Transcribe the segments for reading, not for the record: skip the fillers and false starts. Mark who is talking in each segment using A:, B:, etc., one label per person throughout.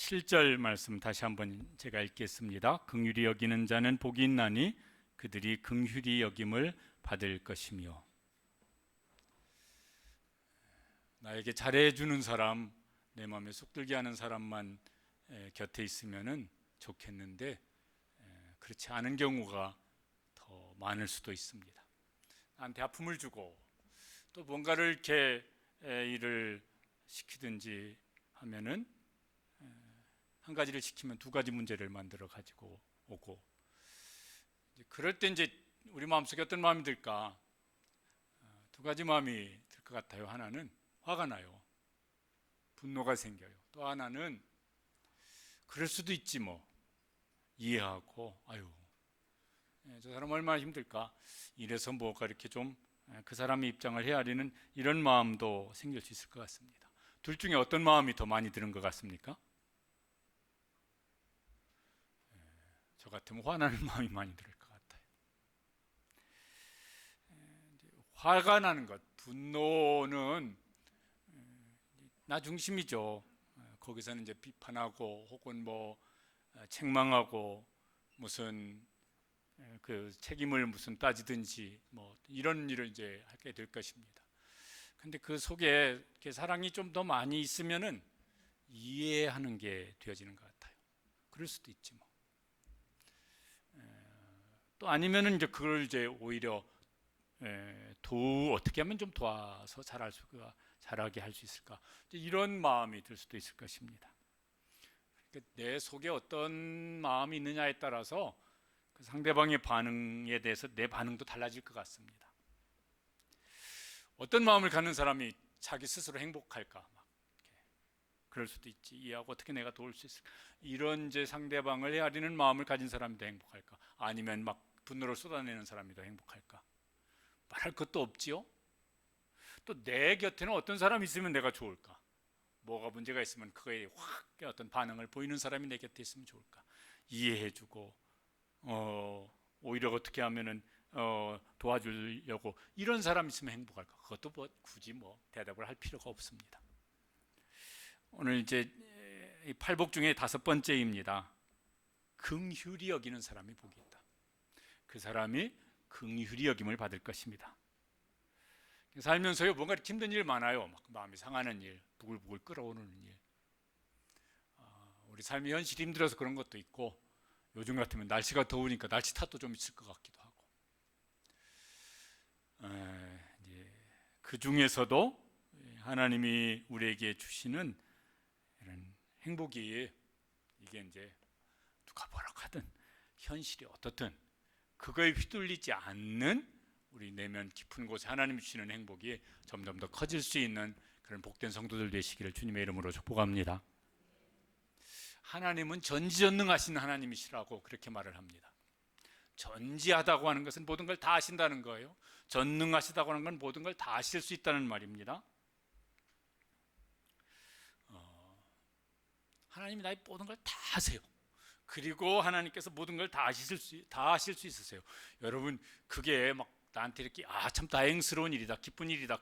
A: 7절 말씀 다시 한번 제가 읽겠습니다. 긍휼히 여기는 자는 복이 있나니 그들이 긍휼히 여김을 받을 것이며. 나에게 잘해주는 사람, 내 마음에 쏙 들게 하는 사람만 곁에 있으면 좋겠는데 그렇지 않은 경우가 더 많을 수도 있습니다. 나한테 아픔을 주고 또 뭔가를 이렇게 일을 시키든지 하면은 한 가지를 시키면 두 가지 문제를 만들어 가지고 오고, 그럴 때 이제 우리 마음속에 어떤 마음이 들까? 두 가지 마음이 들 것 같아요. 하나는 화가 나요. 분노가 생겨요. 또 하나는 그럴 수도 있지 뭐, 이해하고 아유 저 사람 얼마나 힘들까, 이래서 뭐가 이렇게 좀 그 사람의 입장을 헤아리는 이런 마음도 생길 수 있을 것 같습니다. 둘 중에 어떤 마음이 더 많이 드는 것 같습니까? 저 같으면 화나는 마음이 많이 들 것 같아요. 화가 나는 것, 분노는 나 중심이죠. 거기서는 이제 비판하고 혹은 뭐 책망하고 무슨 그 책임을 무슨 따지든지 뭐 이런 일을 이제 하게 될 것입니다. 근데 그 속에 이렇게 사랑이 좀 더 많이 있으면은 이해하는 게 되어지는 것 같아요. 그럴 수도 있지 뭐. 또 아니면은 이제 그걸 이제 오히려 어떻게 하면 좀 도와서 잘하게 할 수 있을까, 이런 마음이 들 수도 있을 것입니다. 그러니까 내 속에 어떤 마음이 있느냐에 따라서 그 상대방의 반응에 대해서 내 반응도 달라질 것 같습니다. 어떤 마음을 갖는 사람이 자기 스스로 행복할까? 막 그럴 수도 있지. 이해하고 어떻게 내가 도울 수 있을까? 이런 이제 상대방을 헤아리는 마음을 가진 사람이 더 행복할까? 아니면 막 분노를 쏟아내는 사람이 더 행복할까? 말할 것도 없지요. 또 내 곁에는 어떤 사람이 있으면 내가 좋을까? 뭐가 문제가 있으면 그거에 확 어떤 반응을 보이는 사람이 내 곁에 있으면 좋을까? 이해해주고 오히려 어떻게 하면은 도와주려고 이런 사람 있으면 행복할까? 그것도 뭐 굳이 뭐 대답을 할 필요가 없습니다. 오늘 이제 팔복 중에 5번째입니다. 긍휼히 여기는 사람이 복이 있다. 그 사람이 긍휼히 여김을 받을 것입니다. 살면서요 뭔가 힘든 일 많아요. 막 마음이 상하는 일, 부글부글 끓어오르는 일. 우리 삶의 현실이 힘들어서 그런 것도 있고, 요즘 같으면 날씨가 더우니까 날씨 탓도 좀 있을 것 같기도 하고. 그 중에서도 하나님이 우리에게 주시는 이런 행복이, 이게 이제 누가 뭐라 하든 현실이 어떻든 그거에 휘둘리지 않는 우리 내면 깊은 곳에 하나님이 주시는 행복이 점점 더 커질 수 있는 그런 복된 성도들 되시기를 주님의 이름으로 축복합니다. 하나님은 전지전능하신 하나님이시라고 그렇게 말을 합니다. 전지하다고 하는 것은 모든 걸 다 아신다는 거예요. 전능하시다고 하는 건 모든 걸 다 아실 수 있다는 말입니다. 하나님이 나의 모든 걸 다 아세요. 그리고 하나님께서 모든 걸 다 아실 수 있으세요. 여러분, 그게 막 나한테 이렇게 참 다행스러운 일이다, 기쁜 일이다,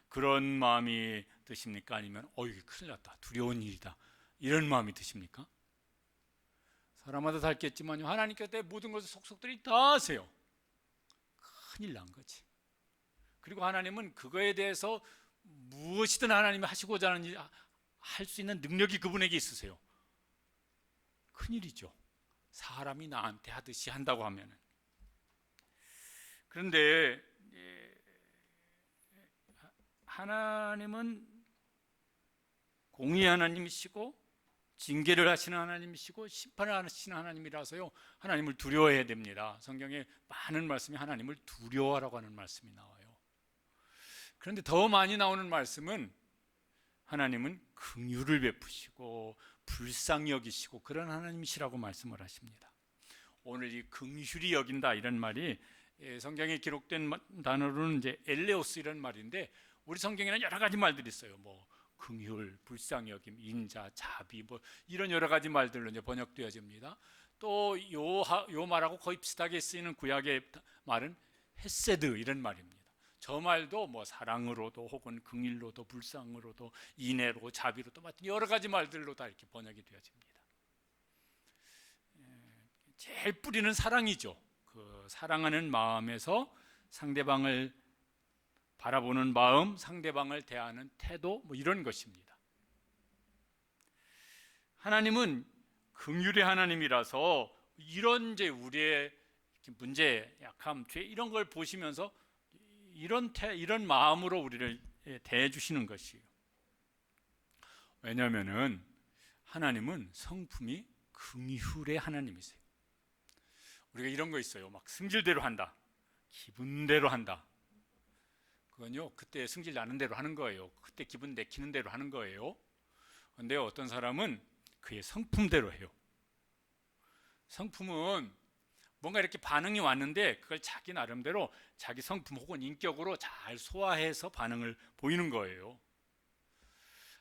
A: 그런 마음이 드십니까? 아니면 이게 큰일 났다, 두려운 일이다, 이런 마음이 드십니까? 사람마다 다르겠지만요, 하나님께서 내 모든 것을 속속들이 다 아세요. 큰일 난 거지. 그리고 하나님은 그거에 대해서 무엇이든 하나님이 하시고자 하는 일, 할 수 있는 능력이 그분에게 있으세요. 큰일이죠. 사람이 나한테 하듯이 한다고 하면은. 그런데 하나님은 공의 하나님이시고 징계를 하시는 하나님이시고 심판을 하시는 하나님이라서요, 하나님을 두려워해야 됩니다. 성경에 많은 말씀이 하나님을 두려워하라고 하는 말씀이 나와요. 그런데 더 많이 나오는 말씀은 하나님은 긍휼을 베푸시고 불쌍히 여기시고 그런 하나님이시라고 말씀을 하십니다. 오늘 이 긍휼히 여긴다 이런 말이 성경에 기록된 단어로는 이제 엘레오스 이런 말인데, 우리 성경에는 여러 가지 말들이 있어요. 뭐 긍휼, 불쌍히 여김, 인자, 자비, 뭐 이런 여러 가지 말들로 이제 번역되어집니다. 또 요 말하고 거의 비슷하게 쓰이는 구약의 말은 헤세드 이런 말입니다. 저 말도 뭐 사랑으로도 혹은 긍휼로도 불쌍으로도 인애로 자비로도 같은 여러 가지 말들로 다 이렇게 번역이 되어집니다. 제일 뿌리는 사랑이죠. 그 사랑하는 마음에서 상대방을 바라보는 마음, 상대방을 대하는 태도, 뭐 이런 것입니다. 하나님은 긍휼의 하나님이라서 이런 이제 우리의 문제, 약함, 죄 이런 걸 보시면서 이런 마음으로 우리를 대해 주시는 것이에요. 왜냐하면은 하나님은 성품이 긍휼의 하나님이세요. 우리가 이런 거 있어요. 막 승질대로 한다, 기분대로 한다. 그건요, 그때 승질 나는 대로 하는 거예요. 그때 기분 내키는 대로 하는 거예요. 그런데 어떤 사람은 그의 성품대로 해요. 성품은 뭔가 이렇게 반응이 왔는데 그걸 자기 나름대로 자기 성품 혹은 인격으로 잘 소화해서 반응을 보이는 거예요.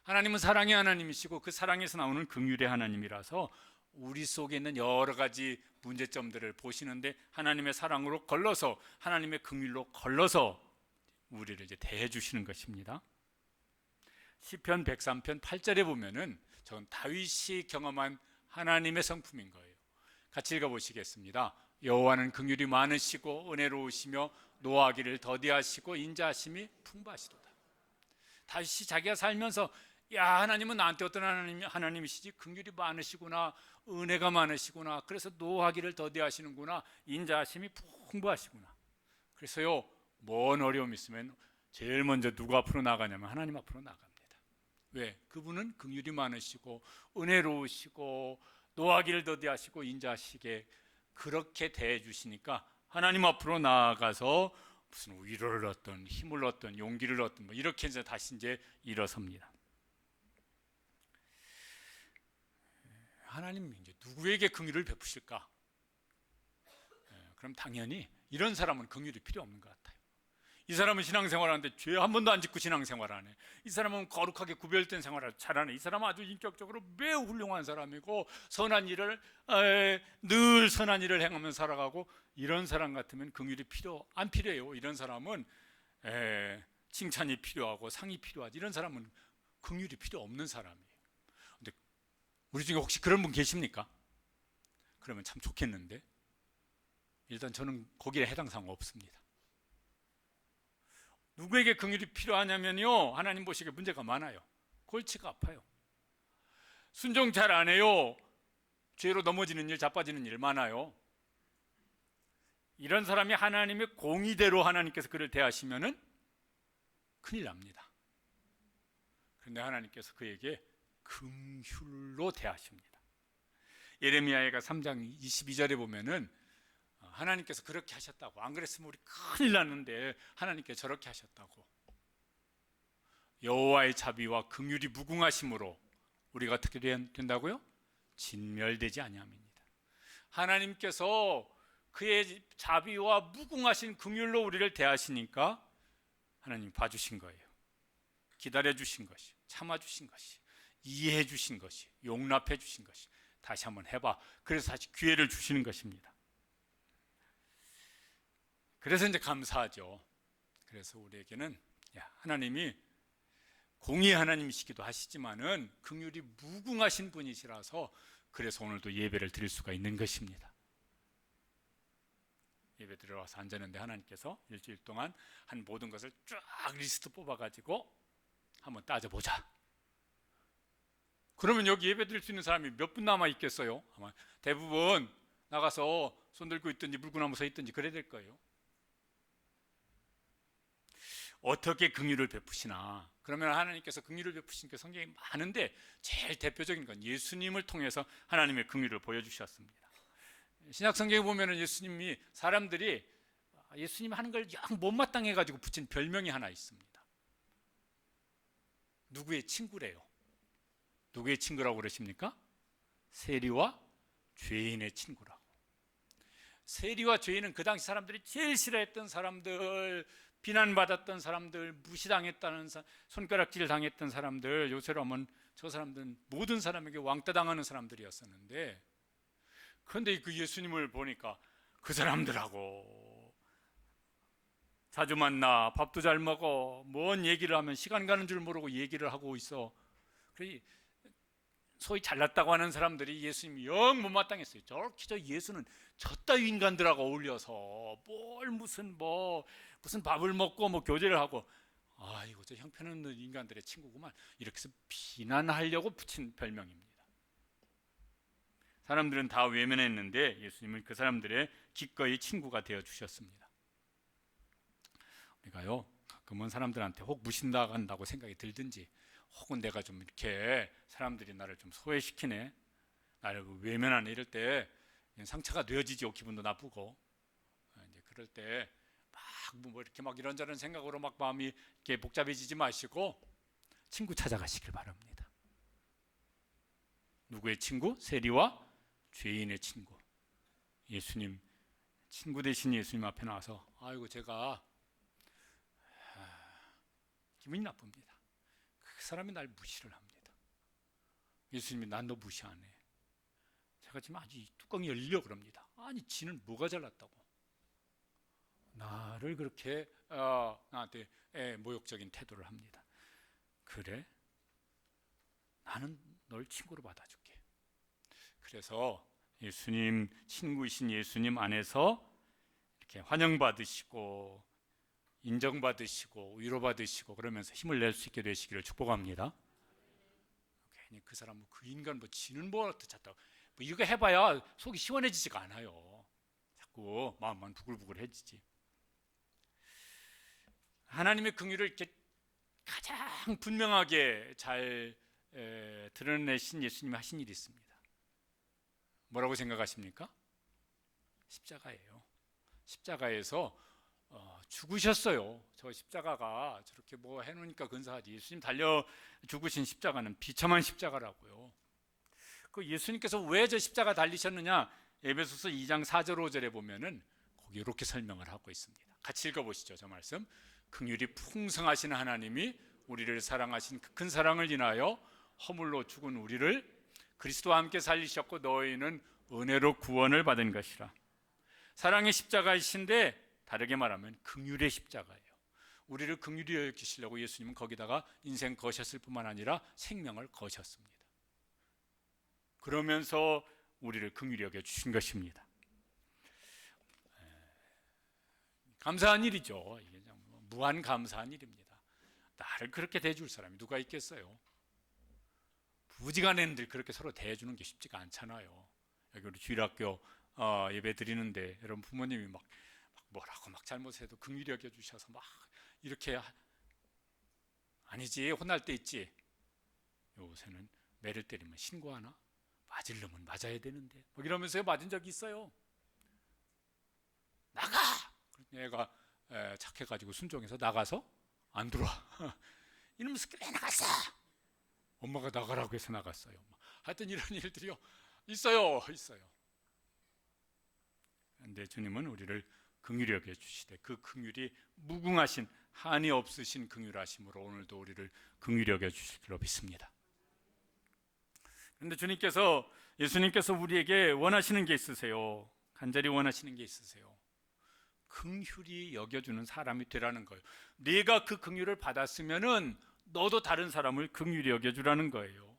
A: 하나님은 사랑의 하나님이시고 그 사랑에서 나오는 긍휼의 하나님이라서 우리 속에 있는 여러 가지 문제점들을 보시는데 하나님의 사랑으로 걸러서, 하나님의 긍휼로 걸러서 우리를 이제 대해 주시는 것입니다. 시편 103편 8절에 보면은 저건 다윗이 경험한 하나님의 성품인 거예요. 같이 읽어보시겠습니다. 여호와는 긍휼이 많으시고 은혜로우시며 노하기를 더디하시고 인자하심이 풍부하시도다. 다윗이 자기가 살면서 야, 하나님은 나한테 어떤 하나님이시지? 긍휼이 많으시구나, 은혜가 많으시구나, 그래서 노하기를 더디하시는구나, 인자하심이 풍부하시구나. 그래서요, 뭔 어려움 있으면 제일 먼저 누구 앞으로 나가냐면 하나님 앞으로 나갑니다. 왜? 그분은 긍휼이 많으시고 은혜로우시고 노하기를 더디하시고 인자하시게 그렇게 대해 주시니까 하나님 앞으로 나아가서 무슨 위로를 얻든 힘을 얻든 용기를 얻든 뭐 이렇게 해서 다시 이제 일어섭니다. 하나님이 이제 누구에게 긍휼을 베푸실까? 그럼 당연히 이런 사람은 긍휼이 필요 없는 것 같아요. 이 사람은 신앙생활하는데 죄 한 번도 안 짓고 신앙생활하네. 이 사람은 거룩하게 구별된 생활을 잘하네. 이 사람은 아주 인격적으로 매우 훌륭한 사람이고 선한 일을 늘 선한 일을 행하면서 살아가고, 이런 사람 같으면 긍휼이 안 필요해요. 이런 사람은 칭찬이 필요하고 상이 필요하지. 이런 사람은 긍휼이 필요 없는 사람이에요. 근데 우리 중에 혹시 그런 분 계십니까? 그러면 참 좋겠는데, 일단 저는 거기에 해당 사항 없습니다. 누구에게 긍휼이 필요하냐면요, 하나님 보시기에 문제가 많아요. 골치가 아파요. 순종 잘 안 해요. 죄로 넘어지는 일, 자빠지는 일 많아요. 이런 사람이 하나님의 공의대로 하나님께서 그를 대하시면은 큰일 납니다. 그런데 하나님께서 그에게 긍휼로 대하십니다. 예레미야가 3장 22절에 보면은 하나님께서 그렇게 하셨다고, 안 그랬으면 우리 큰일 났는데 하나님께서 저렇게 하셨다고. 여호와의 자비와 긍휼이 무궁하심으로 우리가 어떻게 된다고요? 진멸되지 아니함입니다. 하나님께서 그의 자비와 무궁하신 긍휼로 우리를 대하시니까 하나님 봐주신 거예요. 기다려주신 것이, 참아주신 것이, 이해해주신 것이, 용납해주신 것이, 다시 한번 해봐, 그래서 다시 기회를 주시는 것입니다. 그래서 이제 감사하죠. 그래서 우리에게는 하나님이 공의의 하나님이시기도 하시지만은 긍휼이 무궁하신 분이시라서 그래서 오늘도 예배를 드릴 수가 있는 것입니다. 예배 드리러 와서 앉았는데 하나님께서 일주일 동안 한 모든 것을 쫙 리스트 뽑아가지고 한번 따져보자. 그러면 여기 예배 드릴 수 있는 사람이 몇 분 남아 있겠어요? 아마 대부분 나가서 손 들고 있든지 물구나무 서 있든지 그래야 될 거예요. 어떻게 긍휼을 베푸시나? 그러면 하나님께서 긍휼을 베푸신 게 성경이 많은데 제일 대표적인 건 예수님을 통해서 하나님의 긍휼을 보여주셨습니다. 신약 성경에 보면은 예수님이, 사람들이 예수님 하는 걸 영 못마땅해 가지고 붙인 별명이 하나 있습니다. 누구의 친구래요? 누구의 친구라고 그러십니까? 세리와 죄인의 친구라고. 세리와 죄인은 그 당시 사람들이 제일 싫어했던 사람들, 비난받았던 사람들, 무시당했다는 손가락질 당했던 사람들, 요새로 하면 저 사람들은 모든 사람에게 왕따 당하는 사람들이었었는데, 그런데 그 예수님을 보니까 그 사람들하고 자주 만나, 밥도 잘 먹어. 뭔 얘기를 하면 시간 가는 줄 모르고 얘기를 하고 있어. 소위 잘났다고 하는 사람들이 예수님 영 못마땅했어요. 저 예수는 저따위 인간들하고 어울려서 무슨 밥을 먹고 교제를 하고, 이거 저 형편없는 인간들의 친구구만, 이렇게 해서 비난하려고 붙인 별명입니다. 사람들은 다 외면했는데 예수님은 그 사람들의 기꺼이 친구가 되어 주셨습니다. 우리가요, 가끔은 사람들한테 혹 무신당한다고 생각이 들든지, 혹은 내가 좀 이렇게 사람들이 나를 좀 소외시키네, 나를 외면하네, 이럴 때 상처가 되어지죠. 기분도 나쁘고. 이제 그럴 때 이렇게 이런저런 생각으로 마음이 이렇게 복잡해지지 마시고 친구 찾아가시길 바랍니다. 누구의 친구? 세리와 죄인의 친구. 예수님, 친구 되신 예수님 앞에 나와서, 아이고 제가 기분이 나쁩니다. 그 사람이 날 무시를 합니다. 예수님이 난 너 무시하네. 제가 지금 아주 뚜껑이 열리려 그럽니다. 아니 지는 뭐가 잘났다고 나를 그렇게 나한테 모욕적인 태도를 합니다. 그래? 나는 널 친구로 받아줄게. 그래서 예수님, 친구이신 예수님 안에서 이렇게 환영받으시고 인정받으시고 위로받으시고 그러면서 힘을 낼 수 있게 되시기를 축복합니다. 괜히 그 사람 그 인간 지는 어떻게 찼다고 이거 해봐야 속이 시원해지지가 않아요. 자꾸 마음만 부글부글해지지. 하나님의 긍휼을 이렇게 가장 분명하게 잘 드러내신 예수님이 하신 일이 있습니다. 뭐라고 생각하십니까? 십자가예요. 십자가에서 죽으셨어요. 저 십자가가 저렇게 해놓으니까 근사하지. 예수님 달려 죽으신 십자가는 비참한 십자가라고요. 그 예수님께서 왜 저 십자가 달리셨느냐? 에베소서 2장 4절 5절에 보면은 거기 이렇게 설명을 하고 있습니다. 같이 읽어보시죠. 저 말씀. 긍휼이 풍성하신 하나님이 우리를 사랑하신 그 큰 사랑을 인하여 허물로 죽은 우리를 그리스도와 함께 살리셨고 너희는 은혜로 구원을 받은 것이라. 사랑의 십자가이신데 다르게 말하면 긍휼의 십자가예요. 우리를 긍휼히 여기시려고 예수님은 거기다가 인생 거셨을 뿐만 아니라 생명을 거셨습니다. 그러면서 우리를 긍휼히 여겨 주신 것입니다. 감사한 일이죠. 이게 무한 감사한 일입니다. 나를 그렇게 대해줄 사람이 누가 있겠어요? 부지간했는데 그렇게 서로 대해주는 게 쉽지가 않잖아요. 여기 우리 주일학교 예배 드리는데 여러분 부모님이 뭐라고 잘못해도 긍휼히 여겨주셔서 이렇게 아니지, 혼날 때 있지. 요새는 매를 때리면 신고하나? 맞을 놈은 맞아야 되는데 이러면서 맞은 적이 있어요. 나가! 얘가 착해가지고 순종해서 나가서 안 들어와. 이놈 새끼 왜 나갔어? 엄마가 나가라고 해서 나갔어요. 하여튼 이런 일들이 있어요. 그런데 주님은 우리를 긍휼히 여겨 주시되 그 긍휼이 무궁하신 한이 없으신 긍휼하심으로 오늘도 우리를 긍휼히 여겨 주실 줄로 믿습니다. 그런데 예수님께서 우리에게 원하시는 게 있으세요. 간절히 원하시는 게 있으세요. 긍휼히 여겨주는 사람이 되라는 거예요. 네가 그 긍휼을 받았으면은 너도 다른 사람을 긍휼히 여겨주라는 거예요.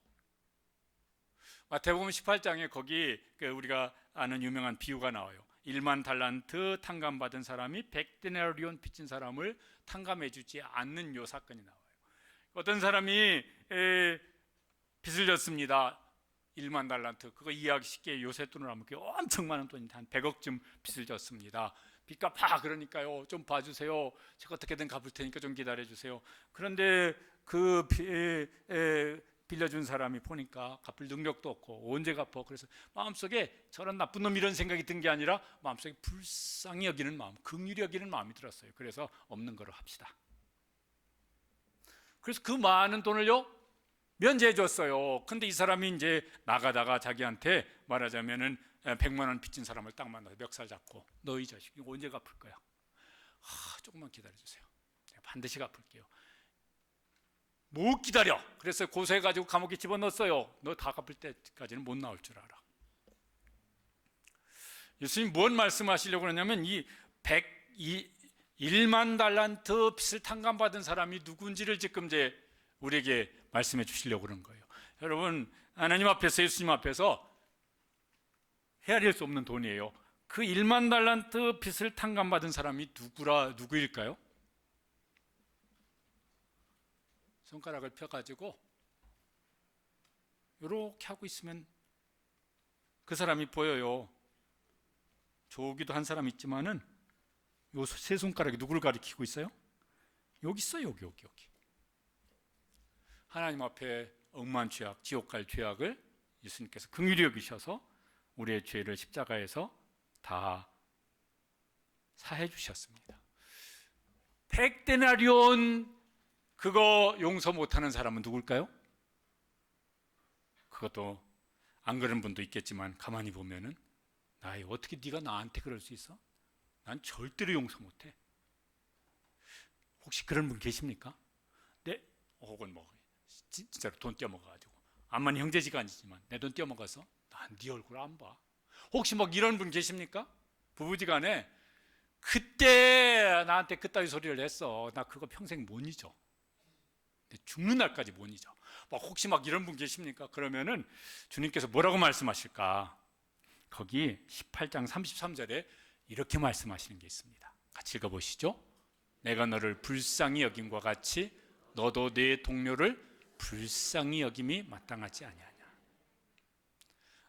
A: 마태복음 18장에 거기 우리가 아는 유명한 비유가 나와요. 1만 달란트 탕감받은 사람이 100데나리온 빚진 사람을 탕감해주지 않는 요 사건이 나와요. 어떤 사람이 빚을 졌습니다. 1만 달란트. 그거 이해하기 쉽게 요새 돈으로 하면 엄청 많은 돈인데 한 100억쯤 빚을 졌습니다. 빚 갚아. 그러니까요, 좀 봐주세요. 제가 어떻게든 갚을 테니까 좀 기다려주세요. 그런데 그 빌려준 사람이 보니까 갚을 능력도 없고 언제 갚어. 그래서 마음속에 저런 나쁜 놈 이런 생각이 든 게 아니라 마음속에 불쌍히 여기는 마음, 긍휼히 여기는 마음이 들었어요. 그래서 없는 거로 합시다. 그래서 그 많은 돈을요 면제해 줬어요. 근데 이 사람이 이제 나가다가 자기한테 말하자면은 100만 원 빚진 사람을 딱 만나서 멱살 잡고 너 이 자식 이거 언제 갚을 거야? 조금만 기다려주세요. 내가 반드시 갚을게요. 못 기다려. 그래서 고소해가지고 감옥에 집어넣었어요. 너 다 갚을 때까지는 못 나올 줄 알아. 예수님 뭔 말씀하시려고 그러냐면 이 1만 달란트 빚을 탕감받은 사람이 누군지를 지금 이제 우리에게 말씀해 주시려고 그런 거예요. 여러분, 하나님 앞에서, 예수님 앞에서 헤아릴 수 없는 돈이에요. 그 1만 달란트 빚을 탕감받은 사람이 누구일까요? 손가락을 펴가지고 이렇게 하고 있으면 그 사람이 보여요. 저기도 한 사람 있지만은 요 세 손가락이 누구를 가리키고 있어요? 여기 있어요. 여기. 하나님 앞에 억만 죄악, 지옥 갈 죄악을 예수님께서 긍휼히 여기셔서 우리의 죄를 십자가에서 다 사해 주셨습니다. 100데나리온 그거 용서 못하는 사람은 누굴까요? 그것도 안 그런 분도 있겠지만 가만히 보면은 어떻게 네가 나한테 그럴 수 있어? 난 절대로 용서 못해. 혹시 그런 분 계십니까? 네, 혹은 뭐 진짜로 돈 떼어먹어가지고 암만 형제지간이지만 내 돈 떼어먹어서 난 네 얼굴 안 봐. 혹시 뭐 이런 분 계십니까? 부부지간에 그때 나한테 그따위 소리를 했어. 나 그거 평생 못 잊어. 죽는 날까지 못 잊어. 혹시 이런 분 계십니까? 그러면은 주님께서 뭐라고 말씀하실까? 거기 18장 33절에 이렇게 말씀하시는 게 있습니다. 같이 읽어보시죠. 내가 너를 불쌍히 여김과 같이 너도 네 동료를 불쌍히 여김이 마땅하지 아니하냐.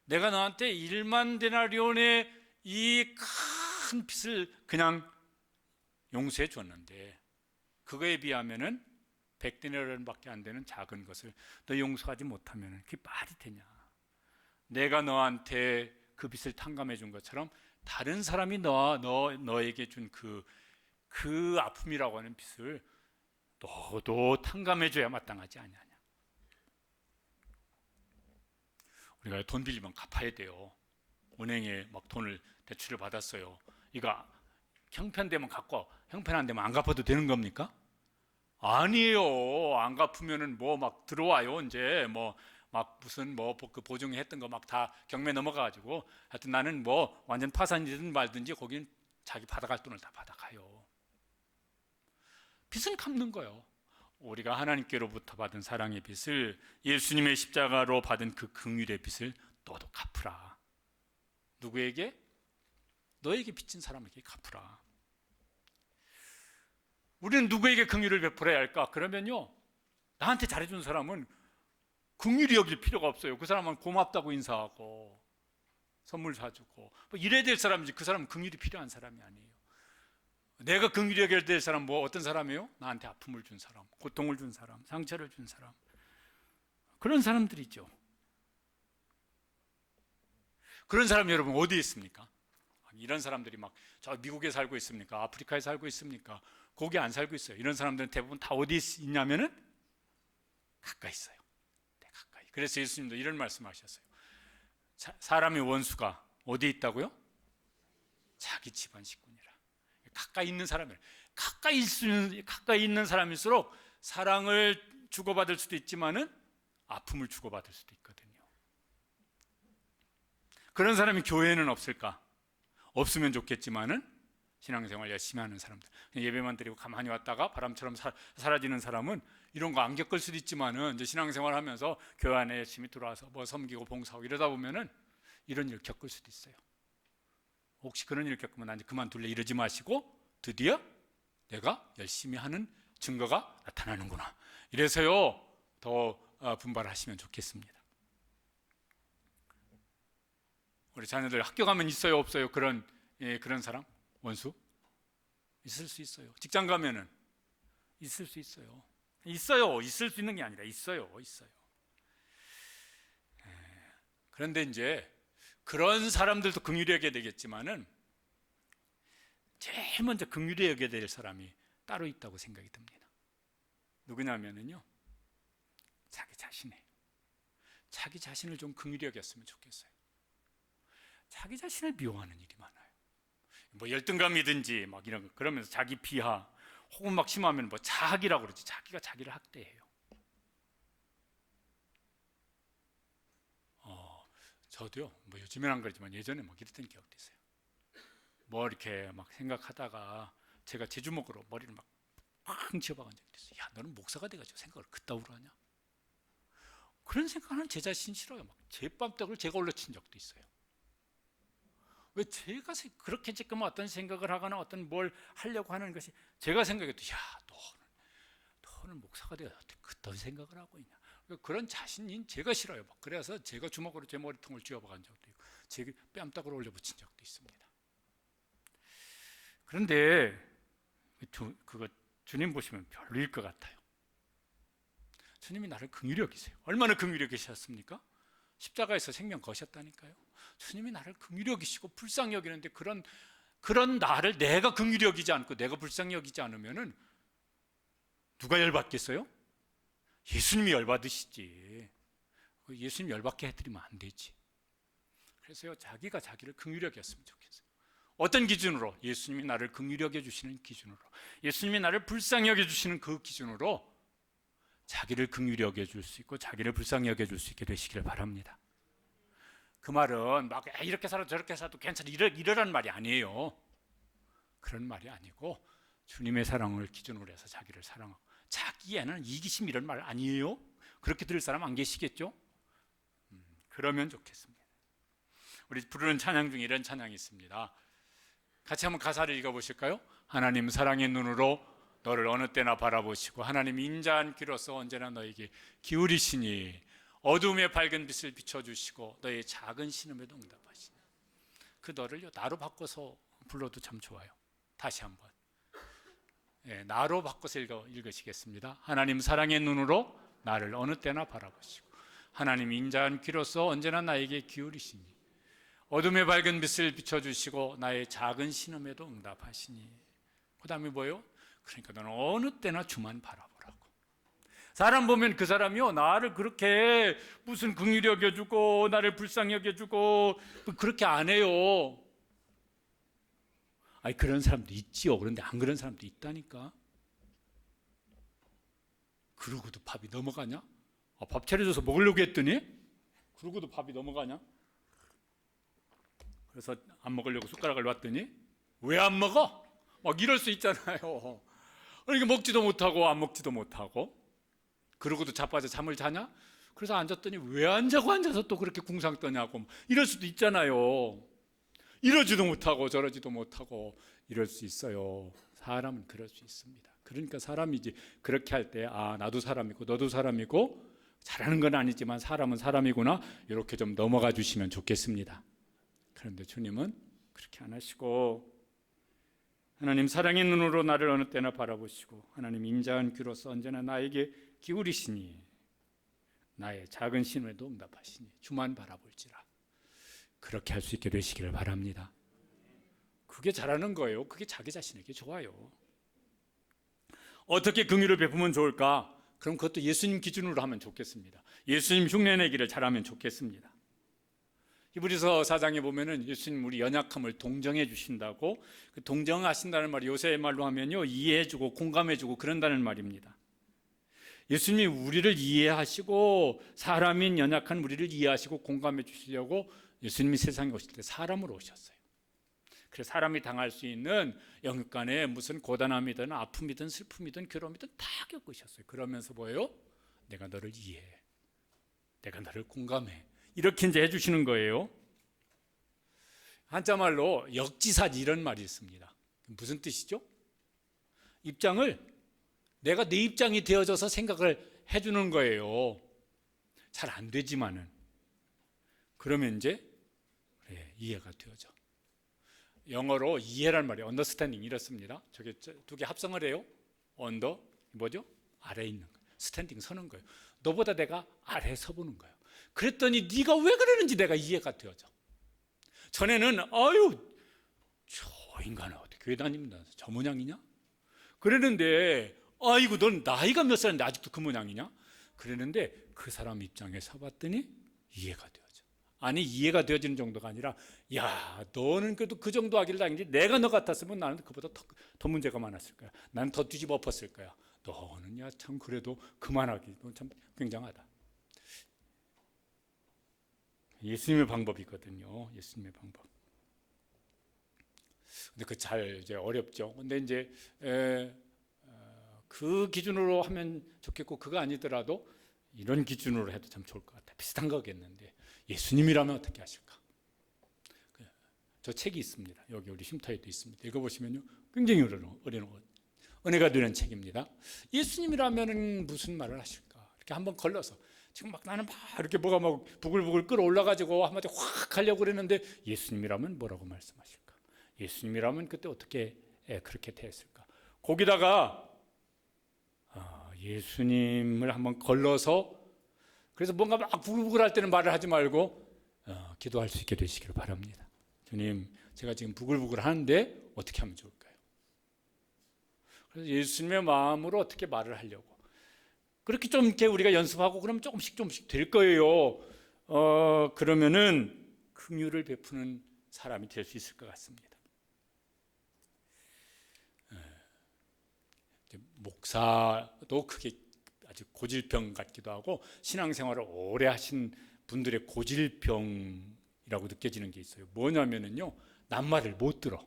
A: 내가 너한테 1만 데나리온의 이 큰 빚을 그냥 용서해 줬는데 그거에 비하면은 100데나리온밖에 안 되는 작은 것을 너 용서하지 못하면 그게 말이 되냐. 내가 너한테 그 빚을 탕감해 준 것처럼 다른 사람이 너에게 준 그 아픔이라고 하는 빚을 너도 탕감해 줘야 마땅하지 아니하냐. 우리가 돈 빌리면 갚아야 돼요. 은행에 돈을 대출을 받았어요. 이거 형편되면 갚고 형편 안 되면 안 갚아도 되는 겁니까? 아니에요. 안 갚으면은 들어와요. 이제 무슨 그 보증에 했던 거 다 경매 넘어가가지고 하여튼 나는 완전 파산이든 말든지 거긴 자기 받아갈 돈을 다 받아가요. 빚은 갚는 거예요. 우리가 하나님께로부터 받은 사랑의 빚을 예수님의 십자가로 받은 그 긍휼의 빚을 너도 갚으라. 누구에게? 너에게 빚진 사람에게 갚으라. 우리는 누구에게 긍휼을 베풀어야 할까? 그러면요, 나한테 잘해준 사람은 긍휼히 여길 필요가 없어요. 그 사람은 고맙다고 인사하고 선물 사주고 이래야 될 사람이지 그 사람은 긍휼이 필요한 사람이 아니에요. 내가 긍휼히 여겨야 될 사람 어떤 사람이에요? 나한테 아픔을 준 사람, 고통을 준 사람, 상처를 준 사람, 그런 사람들이죠. 그런 사람 여러분 어디에 있습니까? 이런 사람들이 저 미국에 살고 있습니까? 아프리카에 살고 있습니까? 거기 안 살고 있어요. 이런 사람들은 대부분 다 어디 있냐면은 가까이 있어요. 네, 가까이. 그래서 예수님도 이런 말씀하셨어요. 사람의 원수가 어디에 있다고요? 자기 집안 식구니라. 가까이 있는 사람이에요. 가까이 있는 사람일수록 사랑을 주고받을 수도 있지만은 아픔을 주고받을 수도 있거든요. 그런 사람이 교회에는 없을까? 없으면 좋겠지만은 신앙생활 열심히 하는 사람들, 예배만 드리고 가만히 왔다가 바람처럼 사라지는 사람은 이런 거 안 겪을 수도 있지만은 이제 신앙생활 하면서 교회 안에 열심히 들어와서 섬기고 봉사하고 이러다 보면은 이런 일 겪을 수도 있어요. 혹시 그런 일 겪으면 난 이제 그만둘래 이러지 마시고 드디어 내가 열심히 하는 증거가 나타나는구나. 이래서요 더 분발하시면 좋겠습니다. 우리 자녀들 학교 가면 있어요 없어요? 그런 사람? 원수? 있을 수 있어요. 직장 가면은 있을 수 있어요. 있을 수 있는 게 아니라 있어요. 그런데 이제 그런 사람들도 긍휼히 여겨야 되겠지만은 제일 먼저 긍휼히 여겨야 될 사람이 따로 있다고 생각이 듭니다. 누구냐면은요, 자기 자신이에요. 자기 자신을 좀 긍휼히 여겼으면 좋겠어요. 자기 자신을 미워하는 일이 많아요. 열등감이든지 이런 거 그러면서 자기 비하 혹은 심하면 자학이라고 그러지. 자기가 자기를 학대해요. 저도요. 요즘엔 안 그러지만 예전에 이랬던 기억도 있어요. 이렇게 생각하다가 제가 제 주먹으로 머리를 막 팡 치어박은 적이 있어요. 야, 너는 목사가 돼가지고 생각을 그따위로 하냐? 그런 생각하는 제 자신 싫어요. 막 제 뺨떡을 제가 올려친 적도 있어요. 왜 제가 그렇게 지금 어떤 생각을 하거나 어떤 뭘 하려고 하는 것이 제가 생각해도 야, 너는 목사가 돼야 어떻게 그딴 생각을 하고 있냐? 그런 자신인 제가 싫어요. 막 그래서 제가 주먹으로 제 머리통을 쥐어박은 적도 있고 제 뺨떡을 올려붙인 적도 있습니다. 그런데 그거 주님 보시면 별로일 것 같아요. 주님이 나를 긍휼히 여기세요. 얼마나 긍휼히 여기셨습니까? 십자가에서 생명 거셨다니까요. 주님이 나를 긍휼히 여기시고 불쌍히 여기는데 그런 나를 내가 긍휼히 여기지 않고 내가 불쌍히 여기지 않으면은 누가 열받겠어요? 예수님이 열받으시지. 예수님 열받게 해드리면 안 되지. 그래서요, 자기가 자기를 긍휼히 여겼으면 좋겠어요. 어떤 기준으로? 예수님이 나를 긍휼히 여겨주시는 기준으로, 예수님이 나를 불쌍히 여겨주시는 그 기준으로 자기를 긍휼히 여겨줄 수 있고 자기를 불쌍히 여겨줄 수 있게 되시기를 바랍니다. 그 말은 막 이렇게 살아도 저렇게 살아도 괜찮아 이러라는 말이 아니에요. 그런 말이 아니고 주님의 사랑을 기준으로 해서 자기를 사랑하고, 자기에는 이기심 이런 말 아니에요. 그렇게 들을 사람 안 계시겠죠? 그러면 좋겠습니다. 우리 부르는 찬양 중에 이런 찬양이 있습니다. 같이 한번 가사를 읽어보실까요? 하나님 사랑의 눈으로 너를 어느 때나 바라보시고 하나님 인자한 귀로서 언제나 너에게 기울이시니 어둠의 밝은 빛을 비춰주시고 너의 작은 신음에도 응답하시니. 그 너를요, 나로 바꿔서 불러도 참 좋아요. 다시 한번 나로 바꿔서 읽으시겠습니다. 하나님 사랑의 눈으로 나를 어느 때나 바라보시고 하나님 인자한 귀로서 언제나 나에게 기울이시니 어둠의 밝은 빛을 비춰주시고 나의 작은 신음에도 응답하시니. 그 다음에 뭐예요? 그러니까 너는 어느 때나 주만 바라보라고. 사람 보면 그 사람이요, 나를 그렇게 무슨 긍휼히 여겨주고 나를 불쌍히 여겨주고 그렇게 안 해요. 아니, 그런 사람도 있지요. 그런데 안 그런 사람도 있다니까. 그러고도 밥이 넘어가냐? 밥 차려줘서 먹으려고 했더니 그러고도 밥이 넘어가냐? 그래서 안 먹으려고 숟가락을 놨더니 왜 안 먹어? 막 이럴 수 있잖아요. 그러니까 먹지도 못하고 안 먹지도 못하고 그러고도 자빠져 잠을 자냐? 그래서 앉았더니 왜 안 자고 앉아서 또 그렇게 궁상 떠냐고 이럴 수도 있잖아요. 이러지도 못하고 저러지도 못하고 이럴 수 있어요. 사람은 그럴 수 있습니다. 그러니까 사람이 이제 그렇게 할 때 나도 사람이고 너도 사람이고 잘하는 건 아니지만 사람은 사람이구나 이렇게 좀 넘어가 주시면 좋겠습니다. 그런데 주님은 그렇게 안 하시고 하나님 사랑의 눈으로 나를 어느 때나 바라보시고 하나님 인자한 귀로서 언제나 나에게 기울이시니 나의 작은 신호에도 응답하시니 주만 바라볼지라. 그렇게 할 수 있게 되시기를 바랍니다. 그게 잘하는 거예요. 그게 자기 자신에게 좋아요. 어떻게 긍휼을 베푸면 좋을까? 그럼 그것도 예수님 기준으로 하면 좋겠습니다. 예수님 흉내내기를 잘하면 좋겠습니다. 히브리서 4장에 보면은 예수님 우리 연약함을 동정해 주신다고, 그 동정하신다는 말이 요새의 말로 하면요, 이해해주고 공감해주고 그런다는 말입니다. 예수님이 우리를 이해하시고 사람인 연약한 우리를 이해하시고 공감해 주시려고 예수님이 세상에 오실 때 사람으로 오셨어요. 그래서 사람이 당할 수 있는 영육간의 무슨 고단함이든 아픔이든 슬픔이든 괴로움이든 다 겪으셨어요. 그러면서 뭐예요? 내가 너를 이해해, 내가 너를 공감해, 이렇게 이제 해주시는 거예요. 한자말로 역지사지 이런 말이 있습니다. 무슨 뜻이죠? 입장을 내가 내 입장이 되어져서 생각을 해주는 거예요. 잘 안 되지만은 그러면 이제 그래, 이해가 되어져. 영어로 이해란 말이 understanding 이렇습니다. 저게 두 개 합성을 해요. under 뭐죠? 아래에 있는 거. standing 서는 거예요. 너보다 내가 아래에 서보는 거예요. 그랬더니 네가 왜 그러는지 내가 이해가 되어져. 전에는 저 인간은 어떻게 교회 다닙니다. 저 모양이냐? 그랬는데 아이고 넌 나이가 몇 살인데 아직도 그 모양이냐? 그랬는데 그 사람 입장에 서봤더니 이해가 되어져. 아니 이해가 되어지는 정도가 아니라 야 너는 그래도 그 정도 하기를 다행이지 내가 너 같았으면 나는 그보다 더 문제가 많았을 거야. 나는 더 뒤집어 엎었을 거야. 너는 야 참 그래도 그만하기 참 굉장하다. 예수님의 방법이거든요. 예수님의 방법. 근데 그 잘 이제 어렵죠. 근데 이제 그 기준으로 하면 좋겠고, 그거 아니더라도 이런 기준으로 해도 참 좋을 것 같아요. 비슷한 거겠는데 예수님이라면 어떻게 하실까? 저 책이 있습니다. 여기 우리 쉼터에도 있습니다. 읽어보시면요, 굉장히 은혜가 되는 책입니다. 예수님이라면 무슨 말을 하실까? 이렇게 한번 걸러서 지금 막 나는 막 이렇게 뭐가 막 부글부글 끓어올라가지고 한마디 확 하려고 그랬는데 예수님이라면 뭐라고 말씀하실까? 예수님이라면 그때 어떻게 그렇게 대했을까? 거기다가 예수님을 한번 걸러서, 그래서 뭔가 막 부글부글할 때는 말을 하지 말고 기도할 수 있게 되시기를 바랍니다. 주님, 제가 지금 부글부글 하는데 어떻게 하면 좋을까요? 그래서 예수님의 마음으로 어떻게 말을 하려고, 그렇게 좀 이렇게 우리가 연습하고 그러면 조금씩 될 거예요. 그러면은 긍휼을 베푸는 사람이 될 수 있을 것 같습니다. 목사도 그게 아주 고질병 같기도 하고, 신앙생활을 오래 하신 분들의 고질병이라고 느껴지는 게 있어요. 뭐냐면은요, 남말을 못 들어.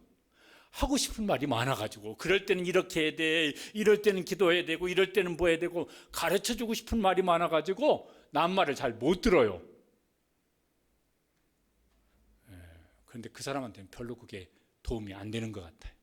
A: 하고 싶은 말이 많아가지고, 그럴 때는 이렇게 해야 돼, 이럴 때는 기도해야 되고, 이럴 때는 뭐 해야 되고, 가르쳐주고 싶은 말이 많아가지고 남말을 잘 못 들어요. 그런데 그 사람한테는 별로 그게 도움이 안 되는 것 같아요.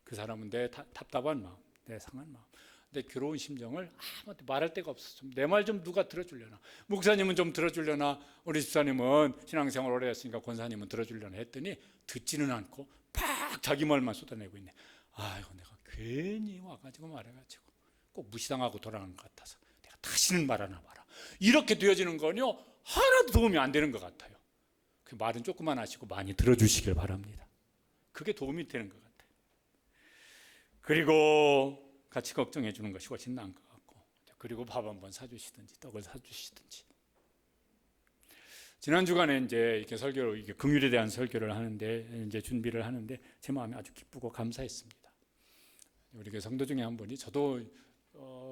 A: 그 사람은 내 답답한 마음, 내 상한 마음, 내 괴로운 심정을 아무한테 말할 데가 없어. 내 말 좀 누가 들어주려나? 목사님은 좀 들어주려나? 우리 집사님은 신앙생활 오래 했으니까 권사님은 들어주려나 했더니 듣지는 않고 팍 자기 말만 쏟아내고 있네. 아이고, 내가 괜히 와가지고 말해가지고 꼭 무시당하고 돌아가는 것 같아서 내가 다시는 말하나 봐라. 이렇게 되어지는 건요, 하나도 도움이 안 되는 것 같아요. 그 말은 조금만 하시고 많이 들어주시길 바랍니다. 그게 도움이 되는 것 같아요. 그리고 같이 걱정해 주는 것이 훨씬 나은 것 같고, 그리고 밥 한번 사주시든지 떡을 사주시든지. 지난 주간에 이제 이렇게 설교를, 이게 긍휼에 대한 설교를 하는데, 이제 준비를 하는데 제 마음이 아주 기쁘고 감사했습니다. 우리 성도 중에 한 분이, 저도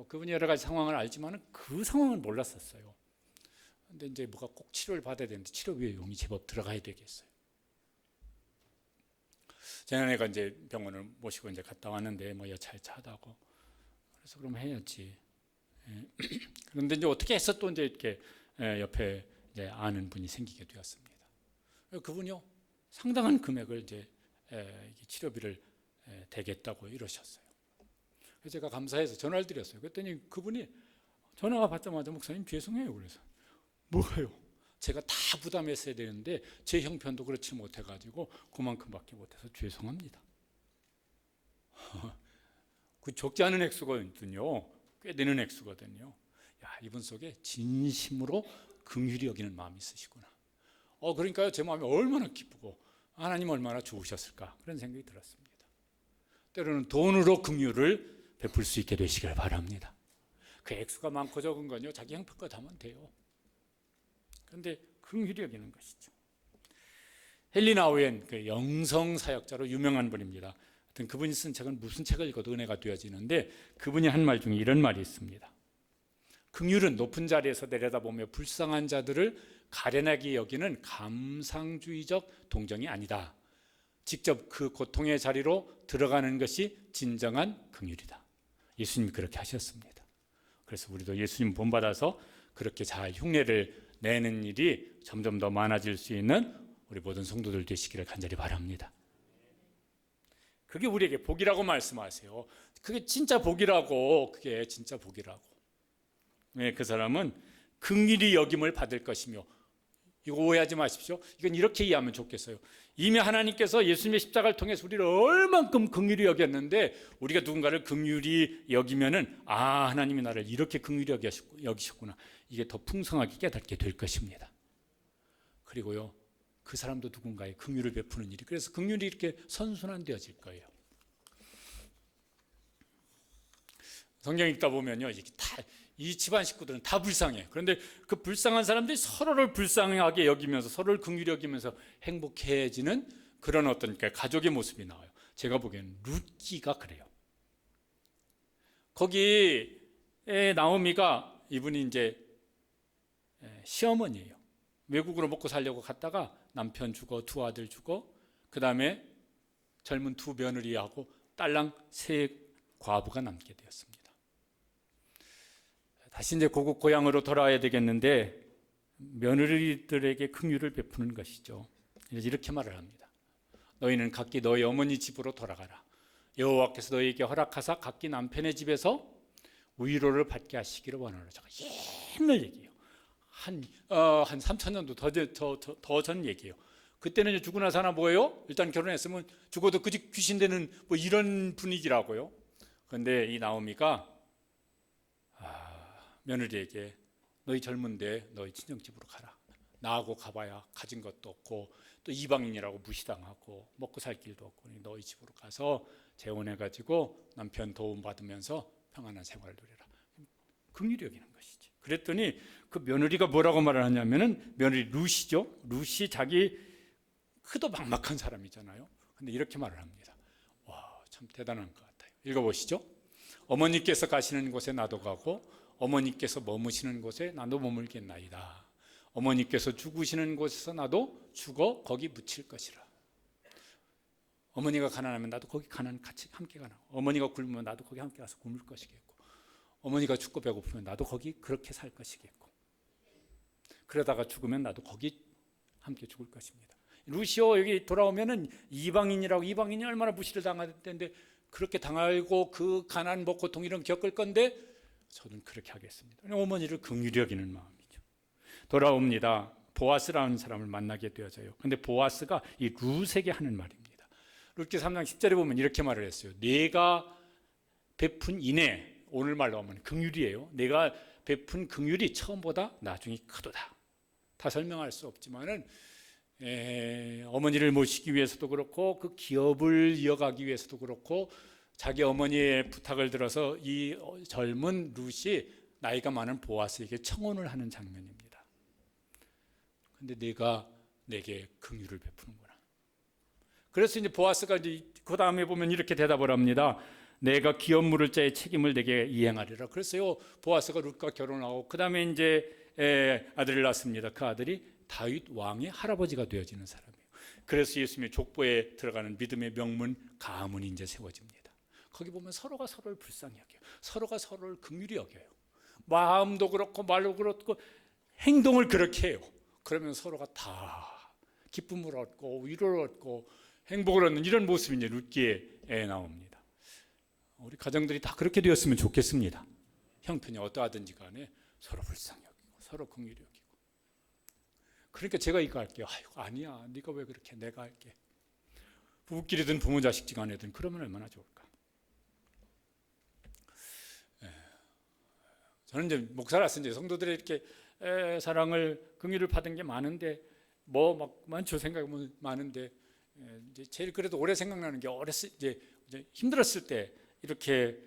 A: 그분이 여러 가지 상황을 알지만 그 상황을 몰랐었어요. 근데 이제 뭐가 꼭 치료를 받아야 되는데 치료 비용이 제법 들어가야 되겠어요. 지난해가 이제 병원을 모시고 이제 갔다 왔는데 뭐 여차여차하다고, 그래서 그럼 해야지. 그런데 이제 어떻게 해서 또 이제 이렇게 옆에 이제 아는 분이 생기게 되었습니다. 그분이요, 상당한 금액을 이제 치료비를 대겠다고 이러셨어요. 그래서 제가 감사해서 전화를 드렸어요. 그랬더니 그분이 전화가 받자마자, 목사님 죄송해요. 그래서 뭐가요? 제가 다 부담했어야 되는데 제 형편도 그렇지 못해가지고 그만큼밖에 못해서 죄송합니다. 그 적지 않은 액수거든요. 꽤 되는 액수거든요. 야, 이분 속에 진심으로 긍휼히 여기는 마음이 있으시구나. 그러니까요, 제 마음이 얼마나 기쁘고 하나님 얼마나 좋으셨을까, 그런 생각이 들었습니다. 때로는 돈으로 긍휼을 베풀 수 있게 되시길 바랍니다. 그 액수가 많고 적은 건요, 자기 형편껏 하면 돼요. 그런데 긍휼히 여기는 것이죠. 헬리나 오웬, 그 영성 사역자로 유명한 분입니다. 하여튼 그분이 쓴 책은 무슨 책을 읽어도 은혜가 되어지는데, 그분이 한 말 중에 이런 말이 있습니다. 긍휼은 높은 자리에서 내려다보며 불쌍한 자들을 가련하게 여기는 감상주의적 동정이 아니다. 직접 그 고통의 자리로 들어가는 것이 진정한 긍휼이다. 예수님이 그렇게 하셨습니다. 그래서 우리도 예수님 본받아서 그렇게 잘 흉내를 내는 일이 점점 더 많아질 수 있는 우리 모든 성도들 되시기를 간절히 바랍니다. 그게 우리에게 복이라고 말씀하세요. 그게 진짜 복이라고. 그게 진짜 복이라고. 네, 그 사람은 긍휼히 여김을 받을 것이며, 이거 오해하지 마십시오. 이건 이렇게 이해하면 좋겠어요. 이미 하나님께서 예수님의 십자가를 통해서 우리를 얼만큼 긍휼히 여겼는데, 우리가 누군가를 긍휼히 여기면은, 하나님이 나를 이렇게 긍휼히 여기셨구나, 이게 더 풍성하게 깨닫게 될 것입니다. 그리고요, 그 사람도 누군가의 긍휼을 베푸는 일이, 그래서 긍휼이 이렇게 선순환되어질 거예요. 성경 읽다 보면요, 이 집안 식구들은 다 불쌍해. 그런데 그 불쌍한 사람들이 서로를 불쌍하게 여기면서, 서로를 긍휼히 여기면서 행복해지는 그런 어떤 가족의 모습이 나와요. 제가 보기에는 룻기가 그래요. 거기에 나오미가, 이분이 이제 시어머니예요. 외국으로 먹고 살려고 갔다가 남편 죽어, 두 아들 죽어, 그 다음에 젊은 두 며느리하고 딸랑 세 과부가 남게 되었습니다. 다시 이제 고국 고향으로 돌아와야 되겠는데 며느리들에게 긍휼을 베푸는 것이죠. 이렇게 말을 합니다. 너희는 각기 너희 어머니 집으로 돌아가라. 여호와께서 너희에게 허락하사 각기 남편의 집에서 위로를 받게 하시기를 원하노라. 옛날 얘기예요. 한 3,000년도 더 전 얘기예요. 그때는 이제 죽으나 사나 뭐예요? 일단 결혼했으면 죽어도 그 집 귀신 되는 뭐 이런 분위기라고요. 그런데 이 나오미가 며느리에게 너희 젊은데 너희 친정집으로 가라. 나하고 가봐야 가진 것도 없고 또 이방인이라고 무시당하고 먹고 살 길도 없고 너희 집으로 가서 재혼해가지고 남편 도움 받으면서 평안한 생활을 누려라. 긍휼히 여기는 것이지. 그랬더니 그 며느리가 뭐라고 말을 하냐면은 며느리 룻이죠. 룻이 자기 그도 막막한 사람이잖아요. 근데 이렇게 말을 합니다. 와, 참 대단한 것 같아요. 읽어보시죠. 어머니께서 가시는 곳에 나도 가고 어머니께서 머무시는 곳에 나도 머물겠나이다. 어머니께서 죽으시는 곳에서 나도 죽어 거기 묻힐 것이라. 어머니가 가난하면 나도 거기 가난 같이 함께 가나. 어머니가 굶으면 나도 거기 함께 가서 굶을 것이겠고, 어머니가 죽고 배고프면 나도 거기 그렇게 살 것이겠고, 그러다가 죽으면 나도 거기 함께 죽을 것입니다. 루시오 여기 돌아오면은 이방인이라고, 이방인이 얼마나 무시를 당할 텐데 그렇게 당하고 그 가난 뭐 고통 이런 겪을 건데 저는 그렇게 하겠습니다. 어머니를 긍휼히 여기는 마음이죠. 돌아옵니다. 보아스라는 사람을 만나게 되어져요. 근데 보아스가 이 룻에게 하는 말입니다. 룻기 3장 10절에 보면 이렇게 말을 했어요. 내가 베푼 인애, 오늘 말로 하면 긍휼이에요. 내가 베푼 긍휼이 처음보다 나중이 크도다. 다 설명할 수 없지만은 어머니를 모시기 위해서도 그렇고 그 기업을 이어가기 위해서도 그렇고 자기 어머니의 부탁을 들어서 이 젊은 룻이 나이가 많은 보아스에게 청혼을 하는 장면입니다. 근데 내가 내게 긍휼을 베푸는구나. 그래서 이제 보아스가 이제 그 다음에 보면 이렇게 대답을 합니다. 내가 기업 물을 자의 책임을 내게 이행하리라. 그래서요 보아스가 룻과 결혼하고 그 다음에 이제 아들을 낳습니다. 그 아들이 다윗 왕의 할아버지가 되어지는 사람이에요. 그래서 예수님의 족보에 들어가는 믿음의 명문 가문이 이제 세워집니다. 거기 보면 서로가 서로를 불쌍히 여겨요. 서로가 서로를 긍휼히 여겨요. 마음도 그렇고 말도 그렇고 행동을 그렇게 해요. 그러면 서로가 다 기쁨을 얻고 위로를 얻고 행복을 얻는 이런 모습이 이제 룻기에 나옵니다. 우리 가정들이 다 그렇게 되었으면 좋겠습니다. 형편이 어떠하든지 간에 서로 불쌍히 여기고 서로 긍휼히 여기고. 그러니까 제가 이거 할게요. 아이고, 아니야, 네가 왜 그렇게, 내가 할게. 부부끼리든 부모 자식 간에든 그러면 얼마나 좋을까. 저는 이제 목사라서 이제 성도들의 이렇게 사랑을 긍휼을 받은 게 많은데 뭐 막 많죠. 생각이 많은데 이제 제일 그래도 오래 생각나는 게 어렸을 이제 힘들었을 때 이렇게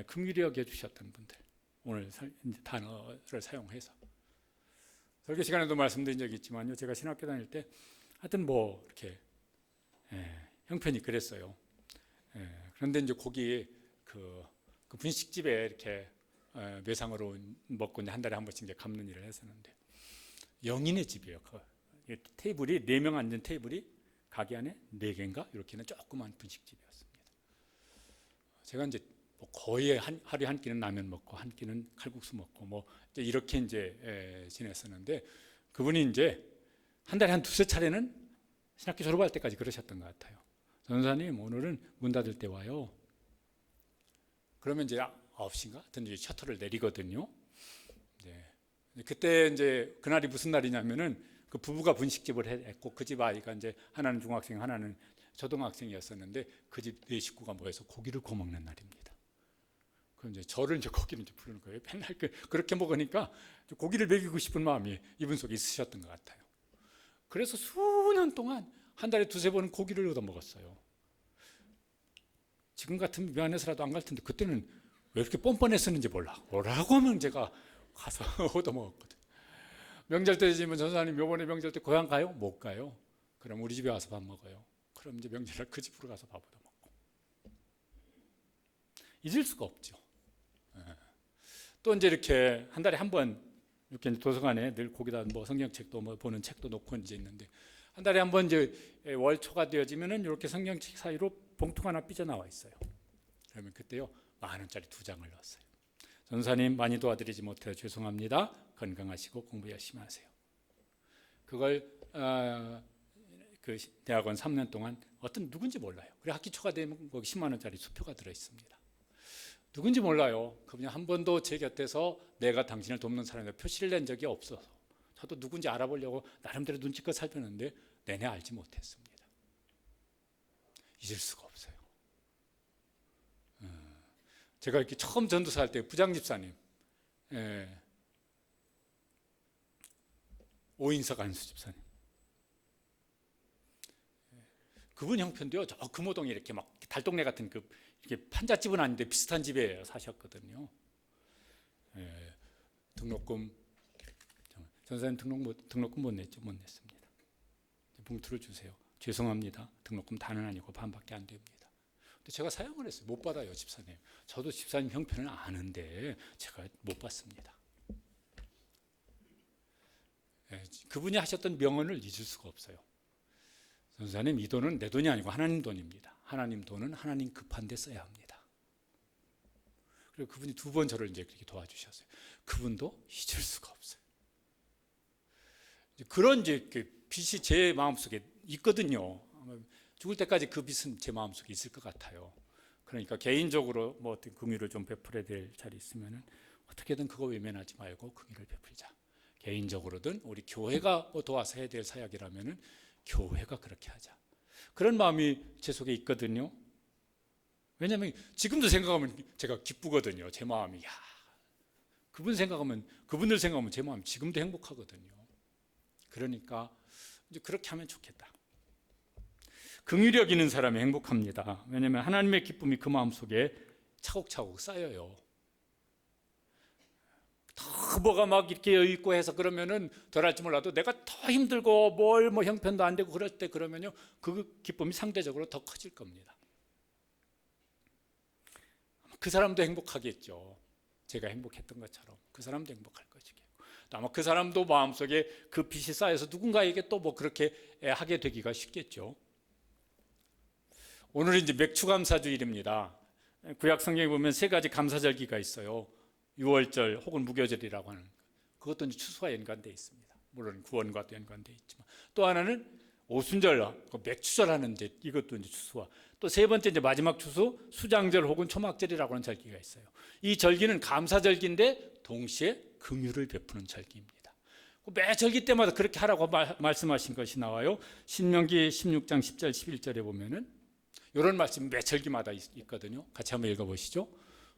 A: 긍휼히 여겨 주셨던 분들, 오늘 단어를 사용해서 설교 시간에도 말씀드린 적이 있지만요. 제가 신학교 다닐 때 하여튼 뭐 이렇게 형편이 그랬어요. 그런데 이제 거기 그 분식집에 이렇게 매상으로 먹고 한 달에 한 번씩 이제 갚는 일을 했었는데 영인의 집이에요. 그 테이블이 4명 앉은 테이블이 가게 안에 4개인가 이렇게는 조그만 분식집이었습니다. 제가 이제 뭐 거의 하루에 한 끼는 라면 먹고 한 끼는 칼국수 먹고 뭐 이제 이렇게 이제 지냈었는데 그분이 이제 한 달에 한 두세 차례는 신학교 졸업할 때까지 그러셨던 것 같아요. 전사님 오늘은 문 닫을 때 와요. 그러면 이제 9시인가? 하여튼 이제 셔터를 내리거든요. 네. 그때 이제 그날이 무슨 날이냐면은 그 부부가 분식집을 했고 그 집 아이가 이제 하나는 중학생, 하나는 초등학생이었었는데 그 집 네 식구가 모여서 고기를 구워 먹는 날입니다. 그럼 이제 저를 이제 고기를 이제 부르는 거예요. 맨날 그렇게 먹으니까 고기를 먹이고 싶은 마음이 이분 속에 있으셨던 것 같아요. 그래서 수년 동안 한 달에 두세 번은 고기를 얻어 먹었어요. 지금 같으면 미안해서라도 안 갈 텐데 그때는 왜 이렇게 뻔뻔했었는지 몰라. 뭐라고 하면 제가 가서 얻어 먹었거든. 명절 때지만 전사님 요번에 명절 때 고향 가요? 못 가요. 그럼 우리 집에 와서 밥 먹어요. 그럼 이제 명절날 그 집으로 가서 밥 얻어 먹고. 잊을 수가 없죠. 또 이제 이렇게 한 달에 한 번 이렇게 도서관에 늘 거기다 뭐 성경책도 뭐 보는 책도 놓고 이제 있는데 한 달에 한 번 이제 월초가 되어지면은 이렇게 성경책 사이로 봉투가 하나 삐져나와 있어요. 그러면 그때요 10,000원짜리 2장을 넣었어요. 전사님 많이 도와드리지 못해 죄송합니다. 건강하시고 공부 열심히 하세요. 그걸 그 대학원 3년 동안 어떤 누군지 몰라요. 그래 학기 초가 되면 거기 10만 원짜리 수표가 들어 있습니다. 누군지 몰라요. 그분이 한 번도 제 곁에서 내가 당신을 돕는 사람이라고 표시를 낸 적이 없어서 저도 누군지 알아보려고 나름대로 눈치껏 살폈는데 내내 알지 못했습니다. 잊을 수가 없어요. 제가 이렇게 처음 전도사 할 때 부장집사님, 오인석 안수 집사님, 그분 형편도요. 저 금호동에 이렇게 막 달동네 같은 그 이렇게 판잣집은 아닌데 비슷한 집에 사셨거든요. 등록금 전사님 등록금 못 냈습니다. 봉투를 주세요. 죄송합니다. 등록금 다는 아니고 반밖에 안 됩니다. 근데 제가 사용을 했어요. 못 받아요, 집사님. 저도 집사님 형편을 아는데 제가 못 받습니다. 그분이 하셨던 명언을 잊을 수가 없어요. 전사님, 이 돈은 내 돈이 아니고 하나님 돈입니다. 하나님 돈은 하나님 급한 데 써야 합니다. 그리고 그분이 2번 저를 이제 그렇게 도와주셨어요. 그분도 잊을 수가 없어요. 그런 이제 빚이 제 마음속에 있거든요. 죽을 때까지 그 빚은 제 마음속에 있을 것 같아요. 그러니까 개인적으로 뭐 어떤 긍휼을 좀 베풀어야 될 자리 있으면은 어떻게든 그거 외면하지 말고 긍휼을 베풀자. 개인적으로든 우리 교회가 뭐 도와서 해야 될 사역이라면은 교회가 그렇게 하자. 그런 마음이 제 속에 있거든요. 왜냐하면 지금도 생각하면 제가 기쁘거든요. 제 마음이 그분들 생각하면 제 마음이 지금도 행복하거든요. 그러니까 이제 그렇게 하면 좋겠다. 긍휼히 여기는 사람이 행복합니다. 왜냐하면 하나님의 기쁨이 그 마음속에 차곡차곡 쌓여요. 더 뭐가 막 이렇게 여유있고 해서 그러면은 덜할지 몰라도 내가 더 힘들고 뭘 뭐 형편도 안 되고 그럴 때 그러면요 그 기쁨이 상대적으로 더 커질 겁니다. 그 사람도 행복하겠죠. 제가 행복했던 것처럼 그 사람도 행복할 것이고 아마 그 사람도 마음속에 그 빚이 쌓여서 누군가에게 또 뭐 그렇게 하게 되기가 쉽겠죠. 오늘은 이제 맥추감사주일입니다. 구약 성경에 보면 3가지 감사절기가 있어요. 유월절 혹은 무교절이라고 하는 그것도 이제 추수와 연관되어 있습니다. 물론 구원과도 연관되어 있지만 또 하나는 오순절, 맥추절 하는데 이것도 이제 추수와 또 3번째 이제 마지막 추수 수장절 혹은 초막절이라고 하는 절기가 있어요. 이 절기는 감사절기인데 동시에 긍휼을 베푸는 절기입니다. 매 절기 때마다 그렇게 하라고 말씀하신 것이 나와요. 신명기 16장 10절 11절에 보면은 이런 말씀이 매 절기마다 있거든요. 같이 한번 읽어보시죠.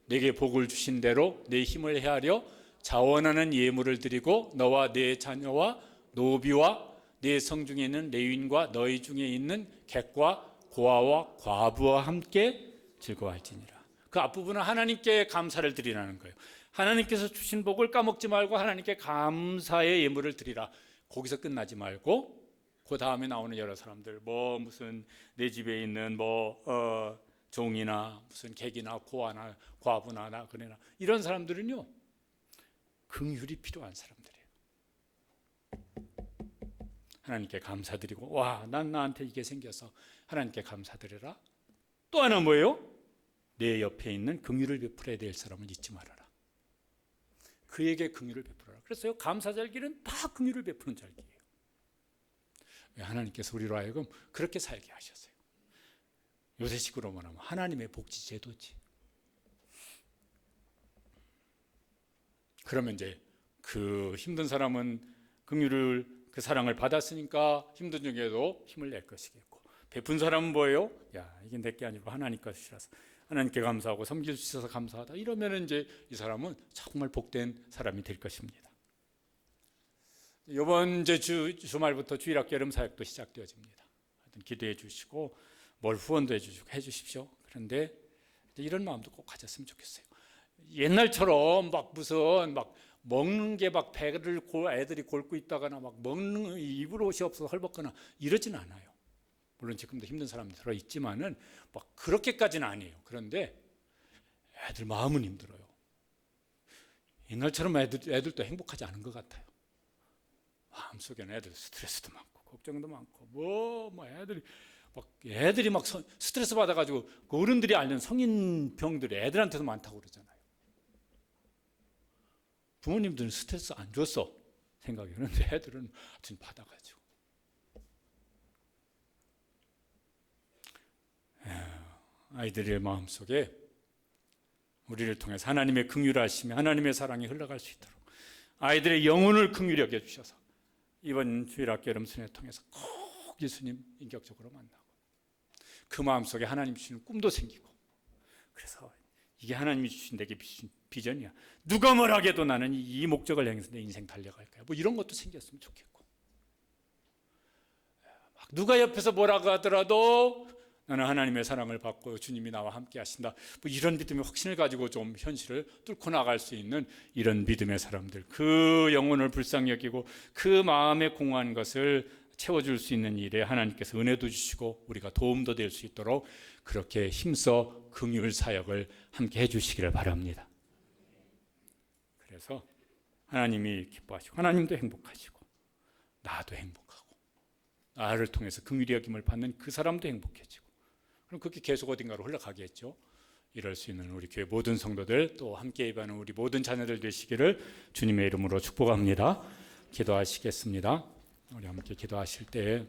A: 내게 복을 주신 대로 내 힘을 헤아려 자원하는 예물을 드리고 너와 네 자녀와 노비와 네 성중에 있는 레위인과 너희 중에 있는 객과 고아와 과부와 함께 즐거워할지니라. 그 앞부분은 하나님께 감사를 드리라는 거예요. 하나님께서 주신 복을 까먹지 말고 하나님께 감사의 예물을 드리라. 거기서 끝나지 말고 그 다음에 나오는 여러 사람들 뭐 무슨 내 집에 있는 뭐 종이나 무슨 객이나 고아나 과부나 나그네나 이런 사람들은요 긍휼이 필요한 사람들이에요. 하나님께 감사드리고 와, 난 나한테 이게 생겨서 하나님께 감사드려라. 또 하나 뭐예요? 내 옆에 있는 긍휼을 베풀어야 될 사람을 잊지 말아라. 그에게 긍휼을 베풀어라. 그래서요 감사절기는 다 긍휼을 베푸는 절기예요. 하나님께서 우리로 하여금 그렇게 살게 하셨어요. 요새식으로 말하면 하나님의 복지 제도지. 그러면 이제 그 힘든 사람은 긍휼을 그 사랑을 받았으니까 힘든 중에도 힘을 낼 것이겠고 베푼 사람은 뭐예요? 야, 이게 내게 아니고 하나님 것이라서 하나님께 감사하고 섬길 수 있어서 감사하다. 이러면 이제 이 사람은 정말 복된 사람이 될 것입니다. 이번 이제 주말부터 주일학교 여름 사역도 시작되어집니다. 기도해 주시고 뭘 후원도 해 주십시오. 그런데 이런 마음도 꼭 가졌으면 좋겠어요. 옛날처럼 막 무슨 막 먹는 게 막 배를 애들이 골고 있다거나 막 먹는 입을 옷이 없어서 헐벗거나 이러진 않아요. 물론 지금도 힘든 사람들 들어 있지만은 막 그렇게까지는 아니에요. 그런데 애들 마음은 힘들어요. 옛날처럼 애들도 행복하지 않은 것 같아요. 마음속에는 애들 스트레스도 많고 걱정도 많고 애들이 막 스트레스 받아가지고 그 어른들이 앓는 성인병들이 애들한테도 많다고 그러잖아요. 부모님들은 스트레스 안 줬어 생각이. 그런데 애들은 하여튼 받아가지고. 아이들의 마음속에 우리를 통해서 하나님의 긍휼하심이, 하나님의 사랑이 흘러갈 수 있도록 아이들의 영혼을 긍휼히 여겨주셔서 이번 주일학교 여름수련회 통해서 꼭 예수님 인격적으로 만나고 그 마음속에 하나님 주시는 꿈도 생기고, 그래서 이게 하나님이 주신 내게 주신 비전이야. 누가 뭐라 해도 나는 이 목적을 향해서 내 인생 달려갈 거야. 뭐 이런 것도 생겼으면 좋겠고, 막 누가 옆에서 뭐라고 하더라도 나는 하나님의 사랑을 받고 주님이 나와 함께 하신다. 뭐 이런 믿음의 확신을 가지고 좀 현실을 뚫고 나갈 수 있는 이런 믿음의 사람들, 그 영혼을 불쌍히 여기고 그 마음에 공허한 것을 채워줄 수 있는 일에 하나님께서 은혜도 주시고 우리가 도움도 될 수 있도록 그렇게 힘써 긍휼 사역을 함께 해주시기를 바랍니다. 그래서 하나님이 기뻐하시고 하나님도 행복하시고 나도 행복하고 나를 통해서 긍휼히 여김을 받는 그 사람도 행복해지고, 그럼 그렇게 계속 어딘가로 흘러가겠죠. 이럴 수 있는 우리 교회 모든 성도들, 또 함께 예배하는 우리 모든 자녀들 되시기를 주님의 이름으로 축복합니다. 기도하시겠습니다. 우리 함께 기도하실 때